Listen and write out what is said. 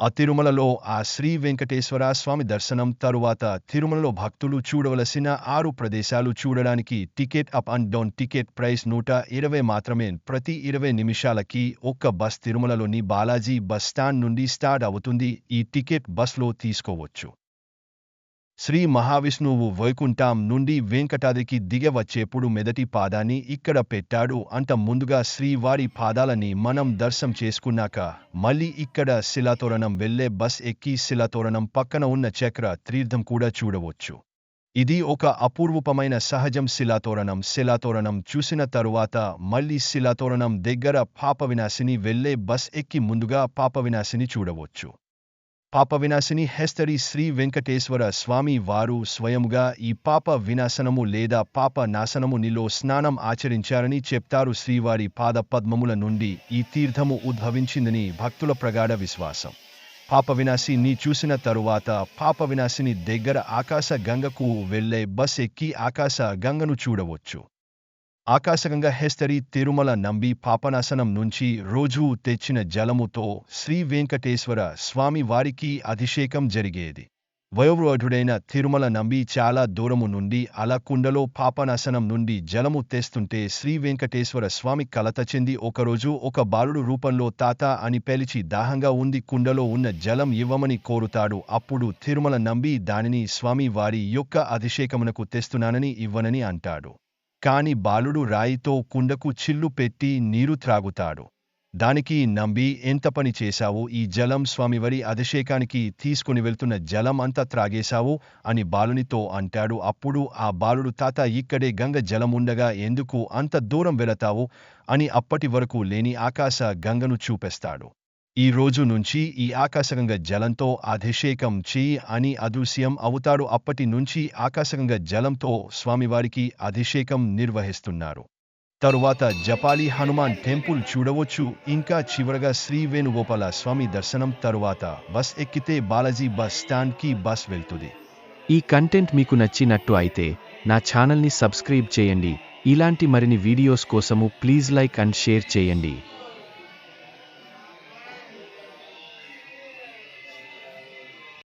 తిరుమలలో ఆ శ్రీ వెంకటేశ్వర స్వామి దర్శనం తరువాత తిరుమలలో భక్తులు చూడవలసిన 6 ప్రదేశాలు చూడడానికి ticket up and down ticket price 120 మాత్రమే. ప్రతి 20 నిమిషాలకి ఒక్క బస్ తిరుమలలోని బాలాజీ బస్ స్టాండ్ నుండి స్టార్ట్ అవుతుంది. ఈ టికెట్ బస్లో తీసుకోవచ్చు. శ్రీ మహావిష్ణువు వైకుంఠం నుండి వెంకటాద్రికి దిగవచ్చేప్పుడు మొదటి పాదాన్ని ఇక్కడ పెట్టాడు. అంత ముందుగా శ్రీవారి పాదాలని మనం దర్శనం చేసుకున్నాక మళ్ళీ ఇక్కడ శిలాతోరణం వెళ్లే బస్ ఎక్కి శిలాతోరణం పక్కన ఉన్న చక్ర తీర్థం కూడా చూడవచ్చు. ఇది ఒక అపూర్వమైన సహజం. శిలాతోరణం చూసిన తరువాత మళ్ళీ శిలాతోరణం దగ్గర పాపవినాశిని వెళ్లే బస్ ఎక్కి ముందుగా పాపవినాశిని చూడవచ్చు. పాపవినాశిని హెస్తరి శ్రీ వెంకటేశ్వర స్వామి వారు స్వయముగా ఈ పాప వినాశనము లేదా పాప నాశనమునిలో స్నానం ఆచరించారని చెప్తారు. శ్రీవారి పాద పద్మముల నుండి ఈ తీర్థము ఉద్భవించిందని భక్తుల ప్రగాఢ విశ్వాసం. పాపవినాశిని చూసిన తరువాత పాపవినాశిని దగ్గర ఆకాశ గంగకు వెళ్లే బస్ ఎక్కి ఆకాశ గంగను చూడవచ్చు. ఆకాశగంగా హెస్తరి తిరుమల నంబి పాపనాశనం నుంచి రోజూ తెచ్చిన జలముతో శ్రీ వెంకటేశ్వర స్వామి వారికి అభిషేకం జరిగేది. వయోవృద్ధుడైన తిరుమల నంబి చాలా దూరము నుండి అలా కుండలో పాపనాశనం నుండి జలము తెస్తుంటే శ్రీ వెంకటేశ్వర స్వామి కలత చెంది ఒకరోజు ఒక బాలుడు రూపంలో తాత అని పిలిచి దాహంగా ఉంది, కుండలో ఉన్న జలం ఇవ్వమని కోరుతాడు. అప్పుడు తిరుమల నంబి దానిని స్వామి వారి యొక్క అభిషేకమునకు తెస్తున్నానని ఇవ్వనని అంటాడు. కాని బాలుడు రాయితో కుండకు చిల్లు పెట్టి నీరు త్రాగుతాడు. దానికి నంబి, ఎంత పని చేశావు, ఈ జలం స్వామివారి అభిషేకానికి తీసుకుని వెళ్తున్న జలం అంతా త్రాగేశావు అని బాలునితో అంటాడు. అప్పుడు ఆ బాలుడు, తాత ఇక్కడే గంగ జలముండగా ఎందుకు అంత దూరం వెళతావు అని అప్పటి వరకు లేని ఆకాశ గంగను చూపిస్తాడు. ఈ రోజు నుంచి ఈ ఆకాశగంగ జలంతో అభిషేకం చెయ్యి అని అదృశ్యం అవుతాడు. అప్పటి నుంచి ఆకాశగంగ జలంతో స్వామివారికి అభిషేకం నిర్వహిస్తున్నారు. తరువాత జపాలి హనుమాన్ టెంపుల్ చూడవచ్చు. ఇంకా చివరగా శ్రీ వేణుగోపాల స్వామి దర్శనం. తరువాత బస్ ఎక్కితే బాలాజీ బస్ స్టాండ్కి బస్ వెళ్తుంది. ఈ కంటెంట్ మీకు నచ్చినట్టు అయితే నా ఛానల్ని సబ్స్క్రైబ్ చేయండి. ఇలాంటి మరిన్ని వీడియోస్ కోసము ప్లీజ్ లైక్ అండ్ షేర్ చేయండి.